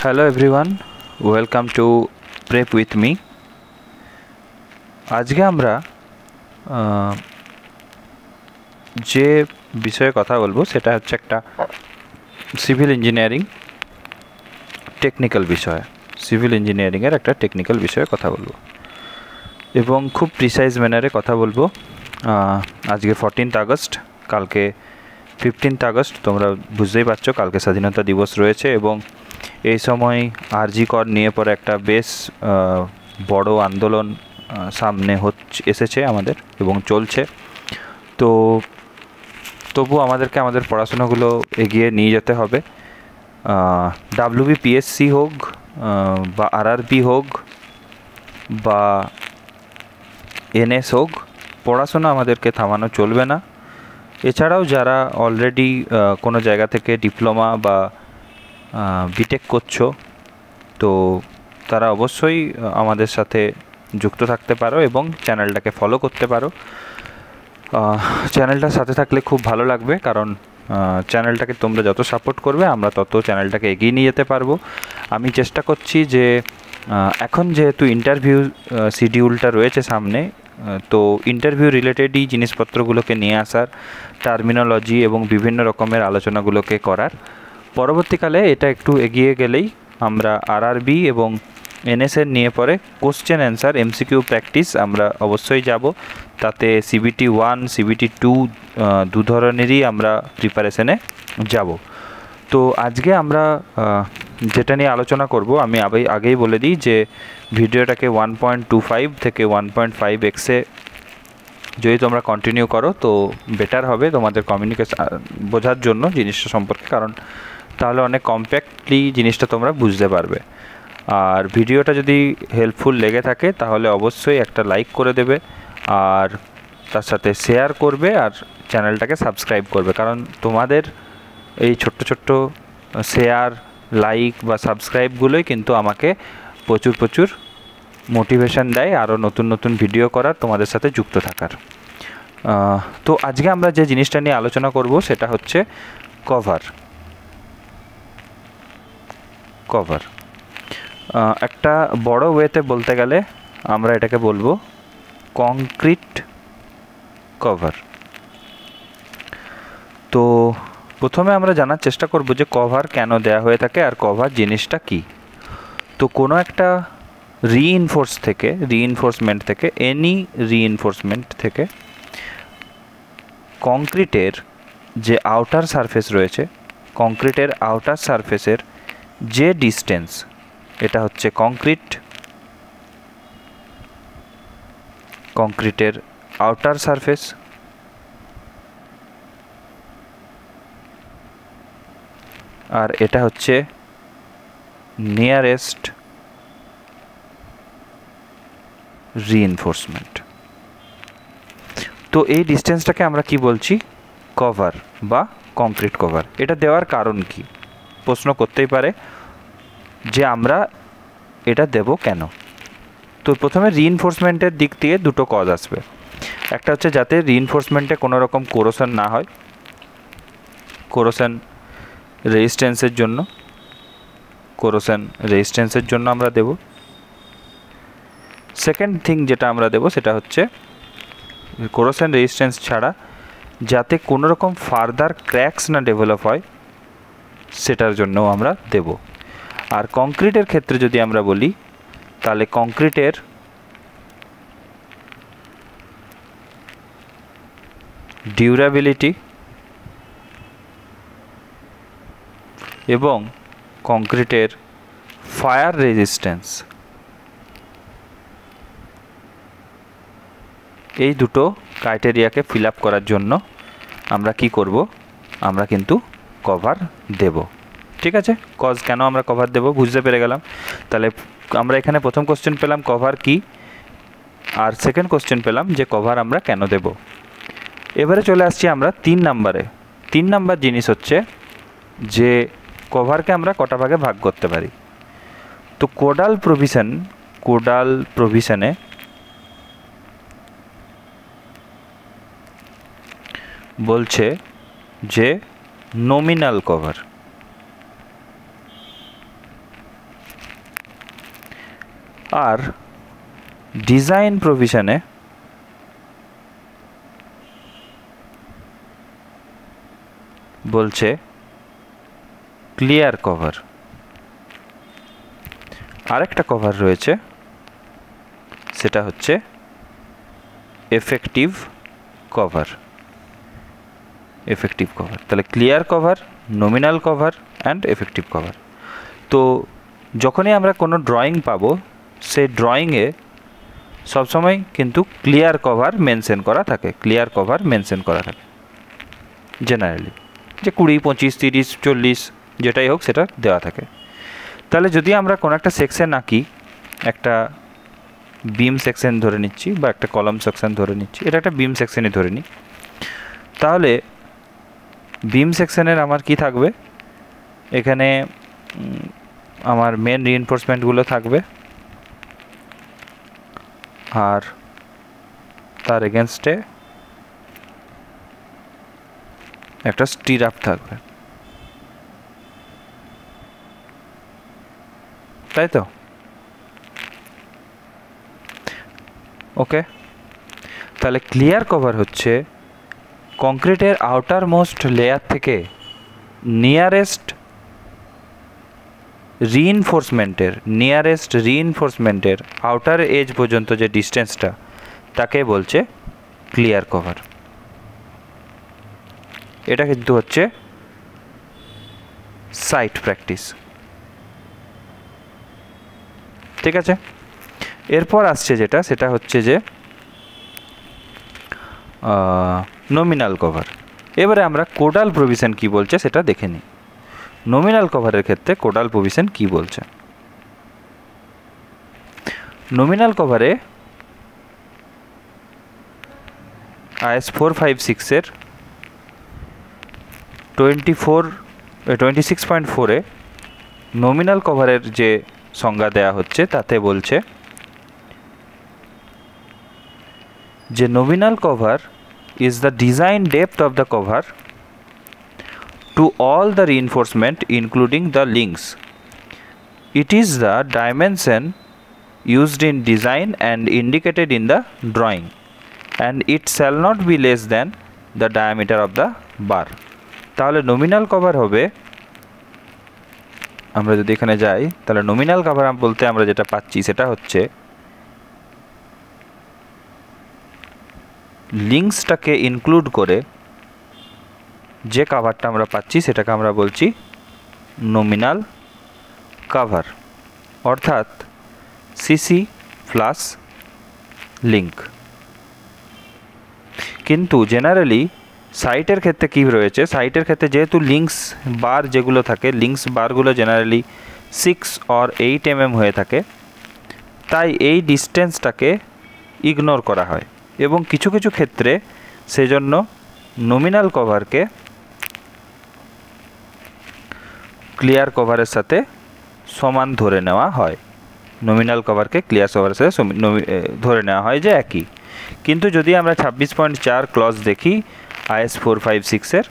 Hello everyone, welcome to prep with me. আজকে আমরা যে বিষয়ে কথা বলবো সেটা হচ্ছে একটা সিভিল ইঞ্জিনিয়ারিং টেকনিক্যাল বিষয়। সিভিল ইঞ্জিনিয়ারিংয়ের একটা টেকনিক্যাল বিষয়ে কথা বলবো এবং খুব প্রিসাইজ ম্যানারে কথা বলবো। আজকে 14th আগস্ট, কালকে 15th আগস্ট। তোমরা বুঝতেই পারছো কালকে স্বাধীনতা দিবস রয়েছে এবং এই সময় আরজি কর নিয়ে পরে একটা বেশ বড় আন্দোলন সামনে এসেছে আমাদের এবং চলছে। তো তবু আমাদেরকে আমাদের পড়াশোনাগুলো এগিয়ে নিয়ে যেতে হবে। WBPSC হোক বা RRB হোক বা NS হোক, পড়াশোনা আমাদেরকে থামানো চলবে না। এছাড়াও যারা অলরেডি কোনো জায়গা থেকে ডিপ্লোমা বা বিটেক করছো, তো তারা অবশ্যই আমাদের সাথে যুক্ত থাকতে পারো এবং চ্যানেলটাকে ফলো করতে পারো। চ্যানেলটার সাথে থাকলে খুব ভালো লাগবে, কারণ চ্যানেলটাকে তোমরা যত সাপোর্ট করবে আমরা তত চ্যানেলটাকে এগিয়ে নিয়ে যেতে পারবো। আমি চেষ্টা করছি যে এখন যেহেতু ইন্টারভিউ শিডিউলটা রয়েছে সামনে, তো ইন্টারভিউ রিলেটেডই জিনিসপত্রগুলোকে নিয়ে আসার, টার্মিনোলজি এবং বিভিন্ন রকমের আলোচনাগুলোকে করার। পরবর্তীকালে এটা একটু এগিয়ে গেলেই আমরা RRB এবং NS-এর নিয়ে পরে কোশ্চেন অ্যান্সার MCQ প্র্যাকটিস আমরা অবশ্যই যাব। তাতে CBT 1 CBT 2 দু ধরনেরই আমরা প্রিপারেশনে যাব। তো আজকে আমরা যেটা নিয়ে আলোচনা করব, আমি আগেই বলে দিই যে ভিডিওটাকে 1.25 থেকে 1.5x-এ যদি তোমরা কন্টিনিউ করো তো বেটার হবে তোমাদের কমিউনিকেশন বোঝার জন্য জিনিসটা সম্পর্কে, কারণ তাহলে অনেক কম্প্যাক্টলি জিনিসটা তোমরা বুঝতে পারবে। আর ভিডিওটা যদি হেল্পফুল লেগে থাকে তাহলে অবশ্যই একটা লাইক করে দেবে, আর তার সাথে শেয়ার করবে, আর চ্যানেলটাকে সাবস্ক্রাইব করবে, কারণ তোমাদের এই ছোট্ট ছোট্ট শেয়ার, লাইক বা সাবস্ক্রাইবগুলোই কিন্তু আমাকে প্রচুর মোটিভেশন দেয় আরও নতুন নতুন ভিডিও করার, তোমাদের সাথে যুক্ত থাকার। তো আজকে আমরা যে জিনিসটা নিয়ে আলোচনা করব সেটা হচ্ছে কভার। একটা বড় ওয়েতে বলতে গেলে আমরা এটাকে বলবো কংক্রিট কভার। তো প্রথমে আমরা জানার চেষ্টা করব যে কভার কেন দেয়া হয়ে থাকে আর কভার জিনিসটা কি। তো কোনো একটা রিইনফোর্সমেন্ট থেকে এনি রিইনফোর্সমেন্ট থেকে কংক্রিটের যে আউটার সারফেস রয়েছে, কংক্রিটের আউটার সারফেসের যে ডিস্টেন্স, এটা হচ্ছে কংক্রিটের আউটার সারফেস, আর এটা হচ্ছে নিয়ারেস্ট রিইনফোর্সমেন্ট। তো এই ডিস্টেন্সটাকে আমরা কি বলছি? কভার বা কংক্রিট কভার। এটা দেওয়ার কারণ কি প্রশ্ন করতেই পারে যে আমরা এটা দেব কেন। তো প্রথমে রিইনফোর্সমেন্টের দিক দিয়ে দুটো কজ আসবে। একটা হচ্ছে যাতে রিইনফোর্সমেন্টে কোনো রকম কোরোশন না হয়, কোরোশন রেজিস্ট্যান্সের জন্য আমরা দেব। সেকেন্ড থিং যেটা আমরা দেব সেটা হচ্ছে কোরোশন রেজিস্ট্যান্স ছাড়া যাতে কোনো রকম ফার্দার ক্র্যাকস না ডেভেলপ হয় সেটার জন্যও আমরা দেব। আর কংক্রিটের ক্ষেত্রে যদি আমরা বলি, তাহলে কংক্রিটের ডিউরাবিলিটি এবং কংক্রিটের ফায়ার রেজিস্ট্যান্স, এই দুটো ক্রাইটেরিয়াকে ফিল আপ করার জন্য আমরা কি করব? আমরা কিন্তু কভার দেব। ঠিক আছে, কজ কেন আমরা কভার দেব বুঝতে পেরে গেলাম। তাহলে আমরা এখানে প্রথম কোশ্চেন পেলাম কভার কি, আর সেকেন্ড কোশ্চেন পেলাম যে কভার আমরা কেন দেব। এবারে চলে আসছি আমরা 3 নাম্বারে। 3 নাম্বার জিনিস হচ্ছে যে কভারকে আমরা কটা ভাগে ভাগ করতে পারি। তো কোডাল প্রভিশনে বলছে যে নমিনাল কভার, আর ডিজাইন প্রভিশনে বলছে ক্লিয়ার কভার। আরেকটা কভার রয়েছে, সেটা হচ্ছে এফেক্টিভ কভার। এফেক্টিভ কভার, তাহলে clear cover, nominal cover and effective cover. তো যখনই আমরা কোনো ড্রয়িং পাবো, সেই ড্রয়িংয়ে সবসময় কিন্তু ক্লিয়ার কভার মেনশন করা থাকে, ক্লিয়ার কভার মেনশন করা থাকে জেনারেলি, যে 20, 25, 30, 40 যেটাই হোক সেটা দেওয়া থাকে। তাহলে যদি আমরা কোনো একটা সেকশন আঁকি, একটা বিম সেকশন ধরে নিচ্ছি বা একটা কলাম সেকশন ধরে নিচ্ছি, এটা একটা বিম সেকশনই ধরে নিই, তাহলে বিম সেকশনের আমার কি থাকবে, এখানে আমার মেন রিইনফোর্সমেন্টগুলো থাকবে আর তার এগেনস্টে একটা স্টিরাপ থাকবে, তাই তো? ওকে, তাহলে ক্লিয়ার কভার হচ্ছে কংক্রিটের আউটার মোস্ট লেয়ার থেকে নিয়ারেস্ট রিইনফোর্সমেন্টের আউটার এজ পর্যন্ত যে ডিস্টেন্সটা, তাকে বলছে ক্লিয়ার কভার। এটা কিন্তু হচ্ছে সাইট প্র্যাকটিস, ঠিক আছে? এরপর আসছে যেটা, সেটা হচ্ছে যে নমিনাল কভার। এবারে আমরা কোডাল প্রভিশন কি বলছে সেটা দেখে নিই। নমিনাল কভারের ক্ষেত্রে কোডাল প্রভিশন কি বলছে? নমিনাল কভারে IS 456-এর 26.4-এ নমিনাল কভারের যে সংজ্ঞা দেয়া হচ্ছে, তাতে বলছে যে nominal cover is the design depth of the cover to all the reinforcement including the links. It is the dimension used in design and indicated in the drawing, and it shall not be less than the diameter of the bar. তাহলে nominal cover হবে, আমরা যদি এখানে যাই তাহলে nominal cover বলতে আমরা যেটা পাচ্ছি সেটা হচ্ছে লিঙ্কসটাকে ইনক্লুড করে যে কভারটা আমরা পাচ্ছি সেটাকে আমরা বলছি নমিনাল কভার, অর্থাৎ সিসি প্লাস লিঙ্ক। কিন্তু জেনারেলি সাইটের ক্ষেত্রে কী রয়েছে, সাইটের ক্ষেত্রে যেহেতু লিঙ্কস বার যেগুলো থাকে, লিঙ্কস বারগুলো জেনারেলি 6 or 8 mm হয়ে থাকে, তাই এই ডিস্টেন্সটাকে ইগনোর করা হয় এবং কিছু কিছু ক্ষেত্রে সেজন্য নমিনাল কভারকে ক্লিয়ার কভারের সাথে সমান ধরে নেওয়া হয়। নমিনাল কভারকে ক্লিয়ার কভারের সাথে ধরে নেওয়া হয় যে একই। কিন্তু যদি আমরা 26.4 ক্লজ দেখি IS 456-এর,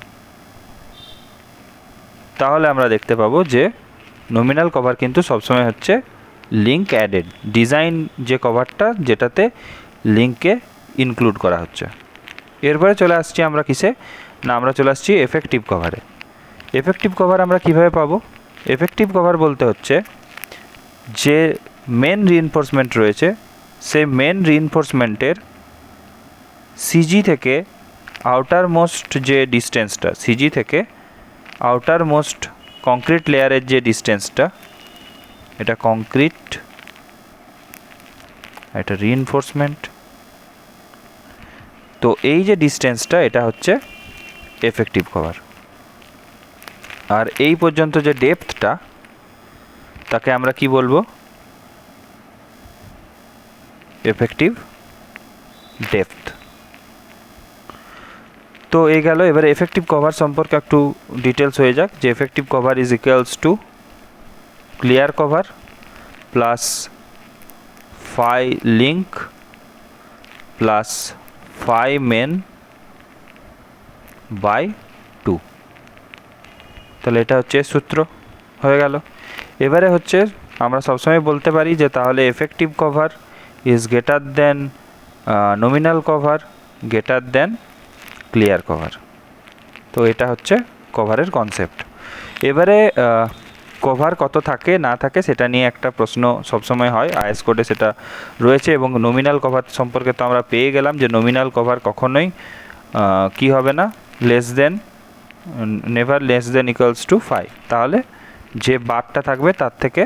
তাহলে আমরা দেখতে পাবো যে নমিনাল কভার কিন্তু সবসময় হচ্ছে লিঙ্ক অ্যাডেড, ডিজাইন যে কভারটা যেটাতে লিঙ্ককে ইনক্লুড করা হচ্ছে। এরপরে চলে আসছি আমরা কিসে না, আমরা চলে আসছি এফেক্টিভ কভারে। এফেক্টিভ কভার আমরা কিভাবে পাবো? এফেক্টিভ কভার বলতে হচ্ছে যে মেন রিইনফোর্সমেন্ট রয়েছে, সেই মেন রিইনফোর্সমেন্টের সিজি থেকে আউটার মোস্ট যে ডিস্টেন্সটা, সিজি থেকে আউটার মোস্ট কংক্রিট লেয়ারের যে ডিস্টেন্সটা, এটা কংক্রিট, এটা রিইনফোর্সমেন্ট, তো এই যে ডিস্টেন্সটা এটা হচ্ছে এফেক্টিভ কভার। আর এই পর্যন্ত যে ডেপথটা, তাকে আমরা কি বলবো? Effective depth. তো এই গেল। এবারে এফেক্টিভ কভার সম্পর্কে একটু ডিটেলস হয়ে যাক, যে effective cover is equals to clear cover plus phi link plus phi main by 2। তাহলে এটা হচ্ছে সূত্র হয়ে গেল। এবারে হচ্ছে আমরা সবসময় বলতে পারি যে তাহলে effective cover is greater than nominal cover greater than clear cover. তো এটা হচ্ছে কভারের কনসেপ্ট। এবারে কভার কত থাকে না থাকে সেটা নিয়ে একটা প্রশ্ন সবসময় হয়, আইএস কোডে সেটা রয়েছে। এবং নমিনাল কভার সম্পর্কে তো আমরা পেয়ে গেলাম যে নমিনাল কভার কখনোই কি হবে না, less than, never less than equals to 5। তাহলে যে বারটা থাকবে তার থেকে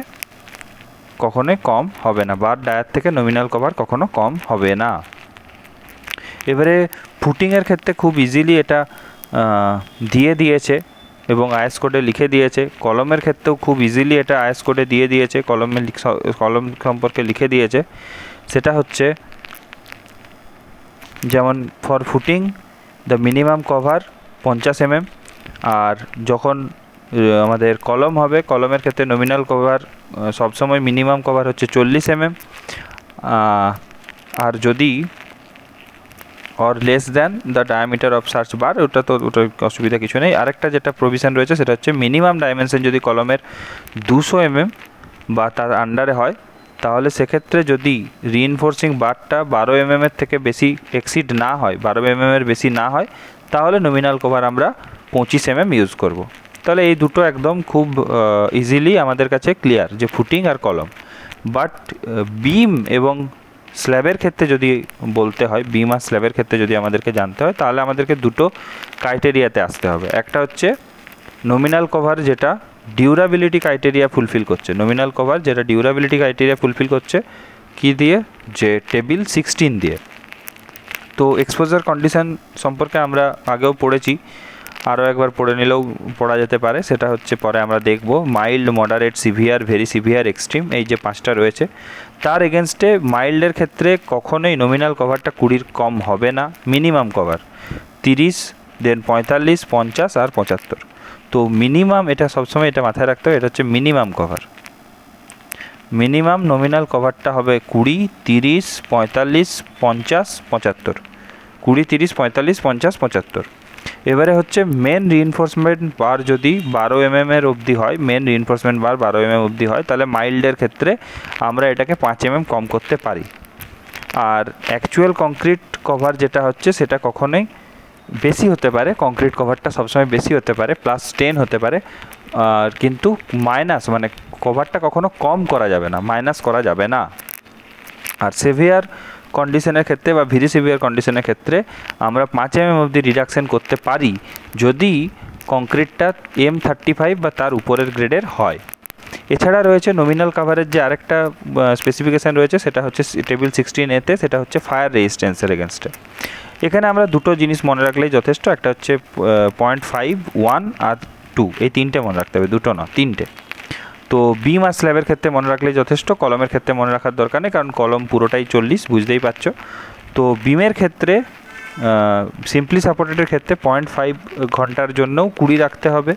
কখনোই কম হবে না, বার ডায়ার থেকে নমিনাল কভার কখনো কম হবে না। এবারে ফুটিংয়ের ক্ষেত্রে খুব ইজিলি এটা দিয়ে দিয়েছে এবং আইএস কোডে লিখে দিয়েছে। কলমের ক্ষেত্রেও খুব ইজিলি এটা আইএস কোডে দিয়ে দিয়েছে, কলম সম্পর্কে লিখে দিয়েছে। সেটা হচ্ছে যেমন for footing the minimum cover 50 mm, আর যখন আমাদের কলম হবে কলমের ক্ষেত্রে নমিনাল কভার সবসময় মিনিমাম কভার হচ্ছে 40 mm, আর যদি or less than the diameter of search bar, ওটা অসুবিধা কিছু নেই। আরেকটা যেটা প্রভিশন রয়েছে সেটা হচ্ছে মিনিমাম ডাইমেনশন যদি কলমের 200 mm বা তার আন্ডারে হয়, তাহলে সেক্ষেত্রে যদি রিইনফোর্সিং বারটা 12 mm এর থেকে বেশি এক্সিড না হয়, 12 mm এর বেশি না হয়, তাহলে নমিনাল কভার আমরা 25 mm ইউজ করব। তাহলে এই দুটো একদম খুব ইজিলি আমাদের কাছে ক্লিয়ার যে ফুটিং আর কলম। বাট বিম এবং স্ল্যাবের ক্ষেত্রে যদি বলতে হয়, বিম আর স্ল্যাবের ক্ষেত্রে যদি আমাদেরকে জানতে হয়, তাহলে আমাদেরকে দুটো ক্রাইটেরিয়াতে আসতে হবে। একটা হচ্ছে নমিনাল কভার যেটা ডিউরাবিলিটি ক্রাইটেরিয়া ফুলফিল করছে, নমিনাল কভার যেটা ডিউরাবিলিটি ক্রাইটেরিয়া ফুলফিল করছে কি দিয়ে, যে টেবিল 16 দিয়ে। তো এক্সপোজার কন্ডিশন সম্পর্কে আমরা আগেও পড়েছি, আরও একবার পড়ে নিলেও পড়া যেতে পারে। সেটা হচ্ছে পরে আমরা দেখব mild, moderate, severe, very severe, extreme, এই যে 5টা রয়েছে। তার এগেনস্টে মাইল্ডের ক্ষেত্রে কখনোই নমিনাল কভারটা 20 কম হবে না, মিনিমাম কভার 30, দেন 45, 50 আর 75। তো মিনিমাম, এটা সবসময় এটা মাথায় রাখতে হবে, এটা হচ্ছে মিনিমাম কভার। মিনিমাম নমিনাল কভারটা হবে 20, 30, 45, 50, 75, 20, 30, 45, 50, 75। এবারে হচ্ছে মেন রিইনফোর্সমেন্ট বার যদি 12 mm এর অবধি হয়, মেন রিইনফোর্সমেন্ট বার 12 mm অবধি হয়, তাহলে মাইল্ডের ক্ষেত্রে আমরা এটাকে 5 mm কম করতে পারি। আর অ্যাকচুয়াল কংক্রিট কভার যেটা হচ্ছে সেটা কখনোই বেশি হতে পারে, কংক্রিট কভারটা সবসময় বেশি হতে পারে, +10 হতে পারে, আর কিন্তু মাইনাস মানে কভারটা কখনো কম করা যাবে না, মাইনাস করা যাবে না। আর সিভিয়ার কন্ডিশনের ক্ষেত্রে বা ভেরি সিভিয়ার কন্ডিশনের ক্ষেত্রে আমরা 5 mm অবধি রিডাকশন করতে পারি যদি কংক্রিটটা M35 বা তার উপরের গ্রেডের হয়। এছাড়া রয়েছে নমিনাল কভারের যে আরেকটা স্পেসিফিকেশান রয়েছে, সেটা হচ্ছে টেবিল 16A-তে, সেটা হচ্ছে ফায়ার রেজিস্ট্যান্সের এগেনস্টে। এখানে আমরা দুটো জিনিস মনে রাখলেই যথেষ্ট, একটা হচ্ছে 0.5, 1 আর 2, এই 3টে মনে রাখতে হবে, দুটো না 3টে। তো বিম আর স্ল্যাবের ক্ষেত্রে মনে রাখলেই যথেষ্ট, কলমের ক্ষেত্রে মনে রাখার দরকার নেই, কারণ কলম পুরোটাই 40, বুঝতেই পারছো। তো বিমের ক্ষেত্রে সিম্পলি সাপোর্টেডের ক্ষেত্রে 0.5 ঘন্টার জন্যও 20 রাখতে হবে,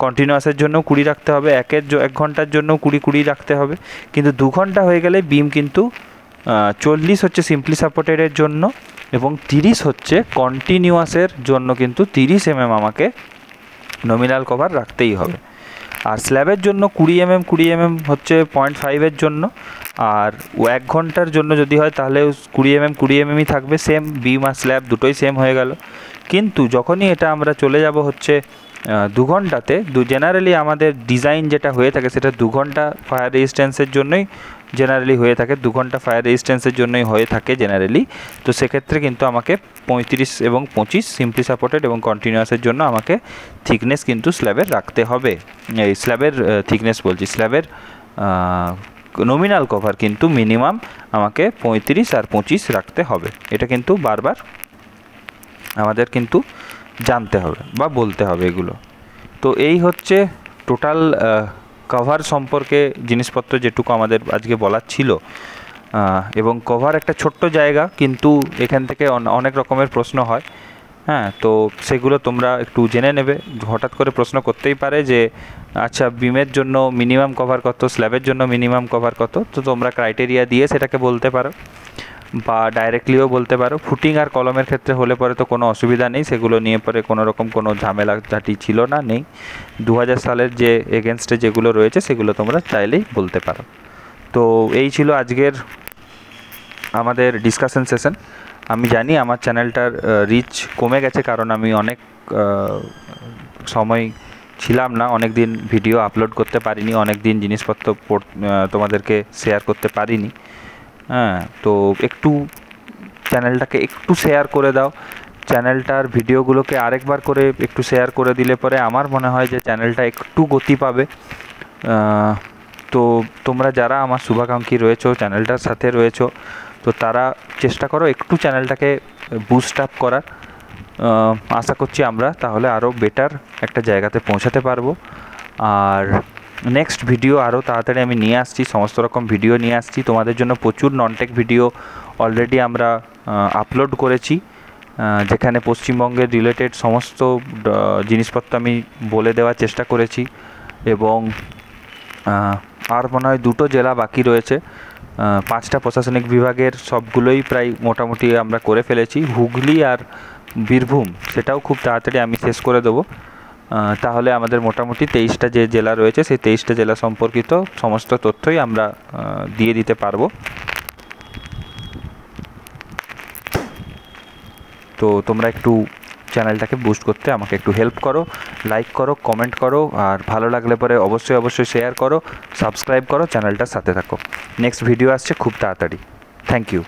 কন্টিনিউয়াসের জন্যও 20 রাখতে হবে, 1 ঘন্টার জন্যও 20 রাখতে হবে। কিন্তু 2 ঘন্টা হয়ে গেলে বিম কিন্তু 40 হচ্ছে সিম্পলি সাপোর্টেডের জন্য এবং 30 হচ্ছে কন্টিনিউয়াসের জন্য, কিন্তু 30 mm আমাকে নমিনাল কভার রাখতেই হবে। আর স্ল্যাবের জন্য 20 mm হচ্ছে 0.5-এর জন্য, আর 1 ঘন্টার জন্য যদি হয় তাহলে 20 mm থাকবে, সেম বিম আর স্ল্যাব দুটোই সেম হয়ে গেল। কিন্তু যখনই এটা আমরা চলে যাব হচ্ছে 2 ঘন্টাতে, জেনারেলি আমাদের ডিজাইন যেটা হয়ে থাকে সেটা 2 ঘন্টা ফায়ার রেজিস্ট্যান্সের জন্যই জেনারেলি হয়ে থাকে, 2 ঘন্টা ফায়ার রেজিস্ট্যান্সের জন্যই হয়ে থাকে জেনারেলি। তো সেক্ষেত্রে কিন্তু আমাকে 35 এবং 25 সিম্পলি সাপোর্টেড এবং কন্টিনিউয়াসের জন্য আমাকে থিকনেস কিন্তু স্ল্যাবের রাখতে হবে। এই স্ল্যাবের থিকনেস বলছি, স্ল্যাবের নমিনাল কভার কিন্তু মিনিমাম আমাকে 35 আর 25 রাখতে হবে। এটা কিন্তু বারবার আমাদের কিন্তু জানতে হবে বা বলতে হবে এগুলো। তো এই হচ্ছে টোটাল কভার সম্পর্কে জিনিসপত্র যেটুকু আমাদের আজকে বলার ছিল। এবং কভার একটা ছোট্ট জায়গা, কিন্তু এখান থেকে অনেক রকমের প্রশ্ন হয়। হ্যাঁ, তো সেগুলো তোমরা একটু জেনে নেবে। হঠাৎ করে প্রশ্ন করতেই পারে যে আচ্ছা বিমের জন্য মিনিমাম কভার কত, স্ল্যাবের জন্য মিনিমাম কভার কত, তো তোমরা ক্রাইটেরিয়া দিয়ে সেটাকে বলতে পারো। বা ডাইরেক্টলিও বলতে পারো। ফুটিং আর কলমের ক্ষেত্রে হলে পরে তো কোনো অসুবিধা নেই, সেগুলো নিয়ে পরে কোনো রকম কোনো ঝামেলা ঝাঁটি ছিল না, নেই। 2000 সালের যে এগেনস্টে যেগুলো রয়েছে সেগুলো তোমরা চাইলেই বলতে পারো। তো এই ছিল আজকের আমাদের ডিসকাশন সেশন। আমি জানি আমার চ্যানেলটার রিচ কমে গেছে, কারণ আমি অনেক সময় ছিলাম না, অনেক দিন ভিডিও আপলোড করতে পারিনি, অনেক দিন জিনিসপত্র তোমাদেরকে শেয়ার করতে পারিনি। হ্যাঁ, তো একটু চ্যানেলটাকে একটু শেয়ার করে দাও, চ্যানেলটার ভিডিওগুলোকে আরেকবার করে একটু শেয়ার করে দিলে পরে আমার মনে হয় যে চ্যানেলটা একটু গতি পাবে। তো তোমরা যারা আমার শুভাকাঙ্ক্ষী রয়েছো, চ্যানেলটার সাথে রয়েছো, তো তারা চেষ্টা করো একটু চ্যানেলটাকে বুস্ট আপ করার। আশা করছি আমরা তাহলে আরও বেটার একটা জায়গাতে পৌঁছাতে পারবো। আর নেক্সট ভিডিও আরও তাড়াতাড়ি আমি নিয়ে আসছি, সমস্ত রকম ভিডিও নিয়ে আসছি তোমাদের জন্য। প্রচুর ননটেক ভিডিও অলরেডি আমরা আপলোড করেছি, যেখানে পশ্চিমবঙ্গের রিলেটেড সমস্ত জিনিসপত্র আমি বলে দেওয়ার চেষ্টা করেছি। এবং আর মনে হয় 2টো জেলা বাকি রয়েছে, 5টা প্রশাসনিক বিভাগের সবগুলোই প্রায় মোটামুটি আমরা করে ফেলেছি। হুগলি আর বীরভূম সেটাও খুব তাড়াতাড়ি আমি শেষ করে দেবো। তাহলে আমাদের মোটামুটি 23টা যে জেলা রয়েছে সেই 23টা জেলা সম্পর্কিত সমস্ত তথ্যই আমরা দিয়ে দিতে পারবো। তো তোমরা একটু চ্যানেলটাকে বুস্ট করতে আমাকে একটু হেল্প করো, লাইক করো, কমেন্ট করো, আর ভালো লাগলে পরে অবশ্যই শেয়ার করো, সাবস্ক্রাইব করো, চ্যানেলটার সাথে থাকো। নেক্সট ভিডিও আসছে খুব তাড়াতাড়ি। Thank you.